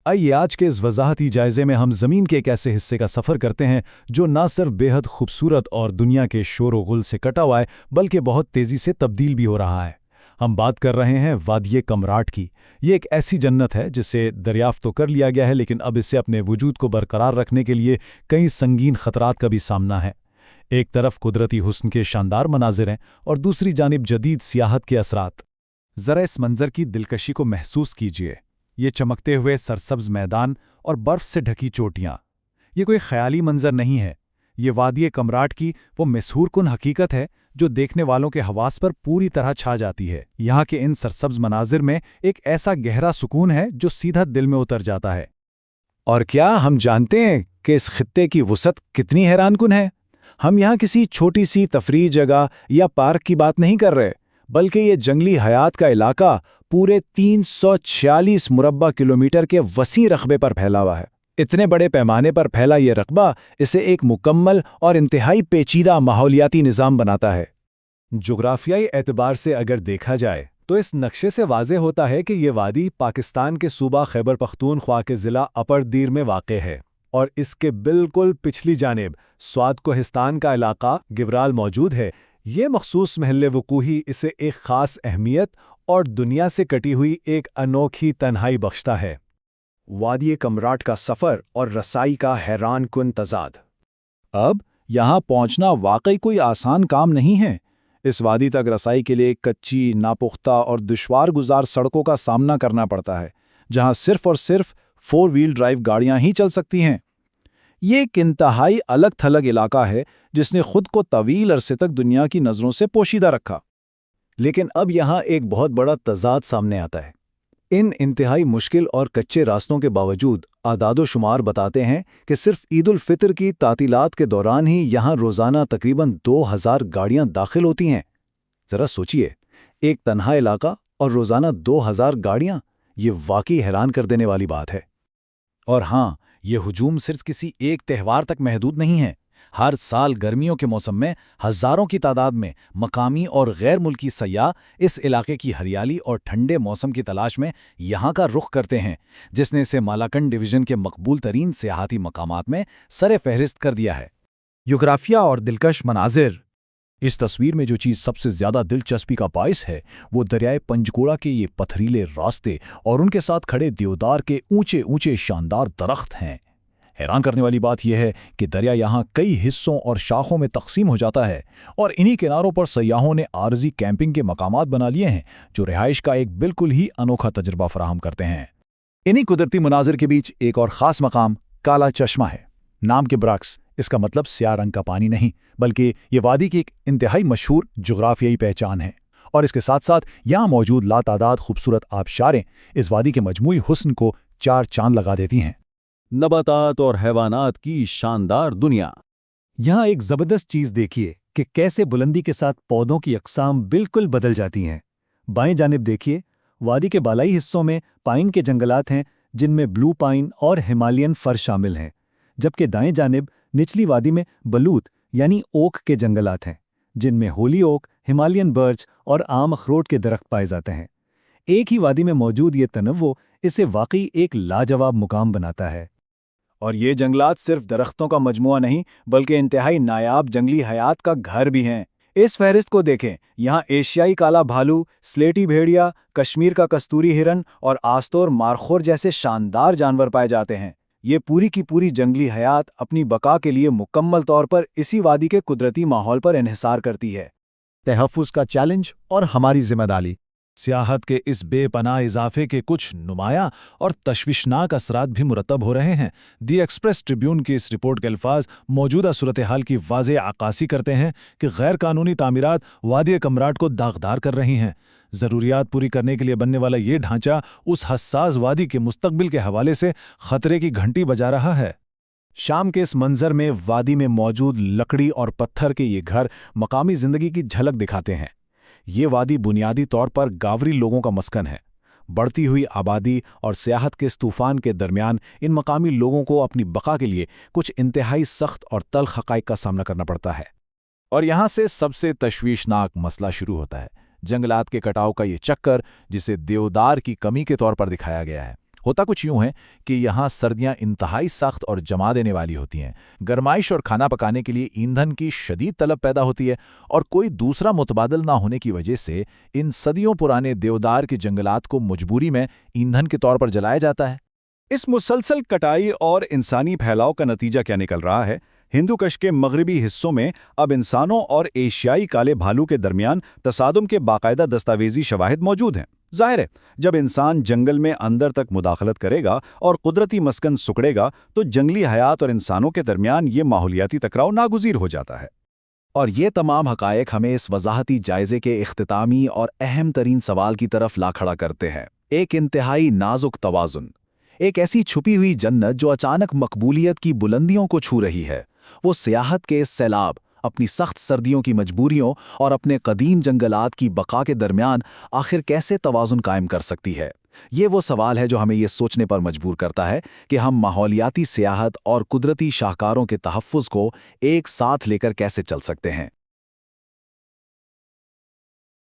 आइए आज के इस वजाहती जायजे में हम ज़मीन के एक ऐसे हिस्से का सफ़र करते हैं जो ना सिर्फ बेहद खूबसूरत और दुनिया के शोर व गुल से कटा हुआ है बल्कि बहुत तेज़ी से तब्दील भी हो रहा है। हम बात कर रहे हैं वादिये कमराट की। ये एक ऐसी जन्नत है जिसे दरियाफ्त तो कर लिया गया है, लेकिन अब इसे अपने वजूद को बरकरार रखने के लिए कई संगीन खतरात का भी सामना है। एक तरफ कुदरती हुस्न के शानदार मनाजिर हैं और दूसरी जानिब जदीद सियाहत के असरात। ज़रा इस मंज़र की दिलकशी को महसूस कीजिए। ये चमकते हुए सरसब्ज मैदान और बर्फ़ से ढकी चोटियाँ, ये कोई ख़याली मंज़र नहीं है। ये वादिये कमराट की वो मशहूर कुन हकीकत है जो देखने वालों के हवास पर पूरी तरह छा जाती है। यहाँ के इन सरसब्ज मनाजिर में एक ऐसा गहरा सुकून है जो सीधा दिल में उतर जाता है। और क्या हम जानते हैं कि इस खित्ते की वुसअत कितनी हैरानकुन है? हम यहाँ किसी छोटी सी तफरीह जगह या पार्क की बात नहीं कर रहे, बल्कि ये जंगली हयात का इलाका पूरे 346 मुरब्बा किलोमीटर के वसी रकबे पर फैला हुआ है। इतने बड़े पैमाने पर फैला ये रकबा इसे एक मुकम्मल और इंतहाई पेचीदा माहौलियाती निज़ाम बनाता है। जुग्राफियाई एतबार से अगर देखा जाए तो इस नक्शे से वाज़ेह होता है कि ये वादी पाकिस्तान के सूबा खैबर पख्तूनख्वा के ज़िला अपर दीर में वाक़े है और इसके बिल्कुल पिछली जानिब स्वात कोहिस्तान का इलाका गिवराल मौजूद है। ये मखसूस महल वकूही इसे एक ख़ास अहमियत और दुनिया से कटी हुई एक अनोखी तन्हाई बख्शता है। वादिये कमराट का सफ़र और रसाई का हैरान कुन तज़ाद। अब यहाँ पहुँचना वाकई कोई आसान काम नहीं है। इस वादी तक रसाई के लिए कच्ची, नापुख्ता और दुश्वार गुजार सड़कों का सामना करना पड़ता है, जहाँ सिर्फ और सिर्फ 4 व्हील ड्राइव गाड़ियाँ ही चल सकती हैं। ये एक इंतहाई अलग थलग इलाका है जिसने खुद को तवील अरसे तक दुनिया की नज़रों से पोशीदा रखा। लेकिन अब यहाँ एक बहुत बड़ा तज़ाद सामने आता है। इन इंतहाई मुश्किल और कच्चे रास्तों के बावजूद आदादो शुमार बताते हैं कि सिर्फ ईद उल फितर की तातीलात के दौरान ही यहाँ रोज़ाना तकरीबन 2000 गाड़ियाँ दाखिल होती हैं। ज़रा सोचिए, एक तन्हा इलाका और रोज़ाना 2000 गाड़ियाँ, ये वाकई हैरान कर देने वाली बात है। और हाँ, ये हुजूम सिर्फ किसी एक त्यौहार तक महदूद नहीं है। हर साल गर्मियों के मौसम में हज़ारों की तादाद में मकामी और गैर मुल्की सयाह इस इलाके की हरियाली और ठंडे मौसम की तलाश में यहाँ का रुख करते हैं, जिसने इसे मालाकंड डिवीज़न के मकबूल तरीन सियाहती मकामात में सरे फहरिस्त कर दिया है। योग्राफिया और दिलकश मनाजिर। इस तस्वीर में जो चीज़ सबसे ज़्यादा दिलचस्पी का बाइस है वो दरियाए पंजगोड़ा के ये पथरीले रास्ते और उनके साथ खड़े देवदार के ऊंचे ऊंचे शानदार दरख्त हैं। हैरान करने वाली बात यह है कि दरिया यहाँ कई हिस्सों और शाखों में तकसीम हो जाता है और इन्हीं किनारों पर सयाहों ने आरजी कैंपिंग के मकामात बना लिए हैं जो रिहाइश का एक बिल्कुल ही अनोखा तजुर्बा फराहम करते हैं। इन्हीं कुदरती मनाजिर के बीच एक और ख़ास मकाम काला चश्मा है। नाम के बरक्स इसका मतलब स्याह रंग का पानी नहीं, बल्कि ये वादी की एक इंतहाई मशहूर जुग्राफियाई पहचान है। और इसके साथ साथ यहाँ मौजूद लातादाद खूबसूरत आबशारें इस वादी के मजमूई हुस्न को 4 चांद लगा देती हैं। नबातात और हैवानात की शानदार दुनिया। यहाँ एक ज़बरदस्त चीज़ देखिए कि कैसे बुलंदी के साथ पौधों की अक़साम बिल्कुल बदल जाती हैं। बाएं जानिब देखिए, वादी के बालाई हिस्सों में पाइन के जंगलात हैं जिनमें ब्लू पाइन और हिमालयन फर शामिल हैं, जबकि दाएं जानिब निचली वादी में बलूत यानी ओक के जंगलात हैं जिनमें होली ओक, हिमालयन बर्च और आम अखरोट के दरख्त पाए जाते हैं। एक ही वादी में मौजूद ये तनव्वुर इसे वाकई एक लाजवाब मुकाम बनाता है। और ये जंगलात सिर्फ दरख्तों का मजमुआ नहीं बल्कि इंतहाई नायाब जंगली हयात का घर भी हैं। इस फहरिस्त को देखें, यहाँ एशियाई काला भालू, स्लेटी भेड़िया, कश्मीर का कस्तूरी हिरन और आस्तोर मारखोर जैसे शानदार जानवर पाए जाते हैं। ये पूरी की पूरी जंगली हयात अपनी बका के लिए मुकम्मल तौर पर इसी वादी के कुदरती माहौल पर इन्हिसार करती है। तहफ़्फ़ुज़ का चैलेंज और हमारी जिम्मेदारी। सियाहत के इस बेपनाह इजाफे के कुछ नुमाया और तशविशनाक असरात भी मुरतब हो रहे हैं। दी एक्सप्रेस ट्रिब्यून की इस रिपोर्ट के अल्फाज मौजूदा सूरत हाल की वाज़ेह अक्कासी करते हैं कि गैर कानूनी तामीरात वादिये कमराट को दागदार कर रही हैं। ज़रूरियात पूरी करने के लिए बनने वाला ये ढांचा उस हस्सास वादी के मुस्तकबिल के हवाले से खतरे की घंटी बजा रहा है। शाम के इस मंजर में वादी में मौजूद लकड़ी और पत्थर के ये घर मकामी ज़िंदगी की झलक दिखाते हैं। ये वादी बुनियादी तौर पर गावरी लोगों का मस्कन है। बढ़ती हुई आबादी और सियाहत के इस तूफ़ान के दरमियान इन मकामी लोगों को अपनी बका के लिए कुछ इंतहाई सख्त और तल्ख़ हक़ाइक़ का सामना करना पड़ता है। और यहाँ से सबसे तशवीशनाक मसला शुरू होता है, जंगलात के कटाव का ये चक्कर जिसे देवदार की कमी के तौर पर दिखाया गया है। ہوتا کچھ یوں ہے کہ یہاں سردیاں انتہائی سخت اور جما دینے والی ہوتی ہیں، گرمائش اور کھانا پکانے کے لیے ایندھن کی شدید طلب پیدا ہوتی ہے، اور کوئی دوسرا متبادل نہ ہونے کی وجہ سے ان صدیوں پرانے دیودار کے جنگلات کو مجبوری میں ایندھن کے طور پر جلایا جاتا ہے۔ اس مسلسل کٹائی اور انسانی پھیلاؤ کا نتیجہ کیا نکل رہا ہے؟ ہندو کش کے مغربی حصوں میں اب انسانوں اور ایشیائی کالے بھالو کے درمیان تصادم کے باقاعدہ دستاویزی شواہد موجود ہیں۔ ظاہر ہے، جب انسان جنگل میں اندر تک مداخلت کرے گا اور قدرتی مسکن سکڑے گا تو جنگلی حیات اور انسانوں کے درمیان یہ ماحولیاتی ٹکراؤ ناگزیر ہو جاتا ہے۔ اور یہ تمام حقائق ہمیں اس وضاحتی جائزے کے اختتامی اور اہم ترین سوال کی طرف لا کھڑا کرتے ہیں، ایک انتہائی نازک توازن، ایک ایسی چھپی ہوئی جنت جو اچانک مقبولیت کی بلندیوں کو چھو رہی ہے۔ وہ سیاحت کے اس سیلاب، اپنی سخت سردیوں کی مجبوریوں اور اپنے قدیم جنگلات کی بقا کے درمیان آخر کیسے توازن قائم کر سکتی ہے؟ یہ وہ سوال ہے جو ہمیں یہ سوچنے پر مجبور کرتا ہے کہ ہم ماحولیاتی سیاحت اور قدرتی شاہکاروں کے تحفظ کو ایک ساتھ لے کر کیسے چل سکتے ہیں۔